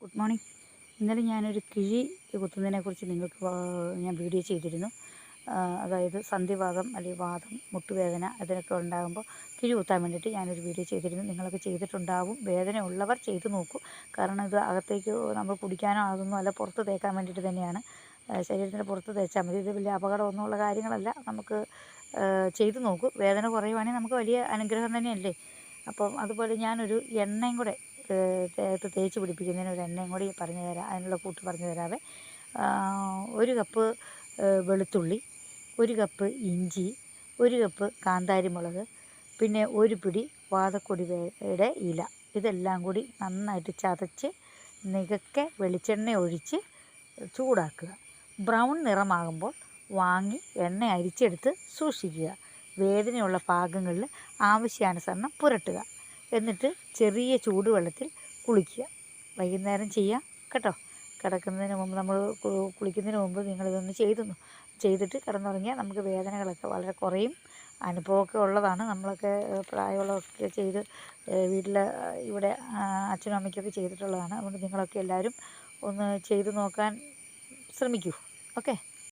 Good morning. ഇന്നലെ ഞാനൊരു കിഴി കുത്തുന്നതിനെക്കുറിച്ച് നിങ്ങൾക്ക് ഞാൻ വീഡിയോ ചെയ്തിരുന്നു. അതായത് സന്ധിവാതം അല്ലെങ്കിൽ വാതം, മുട്ടുവേദന ഇതിനൊക്കെ ഉണ്ടാകുമ്പോൾ കിഴി കുത്താൻ വേണ്ടിയിട്ട് ഞാനൊരു വീഡിയോ ചെയ്തിരുന്നു. നിങ്ങളൊക്കെ ചെയ്തിട്ടുണ്ടാവും. വേദന ഉള്ളവർ ചെയ്ത് നോക്കൂ. കാരണം ഇത് അകത്തേക്ക് നമ്മൾ കുടിക്കാനോ അതൊന്നും അല്ല, പുറത്ത് തേക്കാൻ വേണ്ടിയിട്ട് തന്നെയാണ്. ശരീരത്തിൻ്റെ പുറത്ത് തേച്ചാൽ മതി. ഇത് വലിയ അപകടമൊന്നുമുള്ള കാര്യങ്ങളല്ല. നമുക്ക് ചെയ്ത് നോക്കൂ. വേദന കുറയുവാണെങ്കിൽ നമുക്ക് വലിയ അനുഗ്രഹം തന്നെയല്ലേ. അപ്പം അതുപോലെ ഞാനൊരു എണ്ണയും കൂടെ ദേഹത്ത് തേച്ച് പിടിപ്പിക്കുന്നതിന് ഒരു എണ്ണയും കൂടി പറഞ്ഞു തരാം. അതിനുള്ള കൂട്ട് പറഞ്ഞു തരാവേ. 1 കപ്പ് വെളുത്തുള്ളി, 1 കപ്പ് ഇഞ്ചി, 1 കപ്പ് കാന്താരി മുളക്, പിന്നെ 1 പിടി വാതക്കൊടിയുടെ ഇല. ഇതെല്ലാം കൂടി നന്നായിട്ട് ചതച്ച് നികക്കെ വെളിച്ചെണ്ണ ഒഴിച്ച് ചൂടാക്കുക. ബ്രൗൺ നിറമാകുമ്പോൾ വാങ്ങി എണ്ണ അരിച്ചെടുത്ത് സൂക്ഷിക്കുക. വേദനയുള്ള ഭാഗങ്ങളിൽ ആവശ്യാനുസരണം പുരട്ടുക. എന്നിട്ട് ചെറിയ ചൂടുവെള്ളത്തിൽ കുളിക്കുക. വൈകുന്നേരം ചെയ്യാം കേട്ടോ. കിടക്കുന്നതിന് മുമ്പ് നമ്മൾ കുളിക്കുന്നതിന് മുമ്പ് നിങ്ങളിതൊന്ന് ചെയ്തിട്ട് കിടന്നുറങ്ങിയാൽ നമുക്ക് വേദനകളൊക്കെ വളരെ കുറയും. അനുഭവമൊക്കെ ഉള്ളതാണ്. നമ്മളൊക്കെ പ്രായമുള്ളതൊക്കെ ചെയ്ത് വീട്ടിൽ ഇവിടെ അച്ഛനും അമ്മയ്ക്കൊക്കെ ചെയ്തിട്ടുള്ളതാണ്. അതുകൊണ്ട് നിങ്ങളൊക്കെ എല്ലാവരും ഒന്ന് ചെയ്ത് നോക്കാൻ ശ്രമിക്കൂ. ഓക്കെ.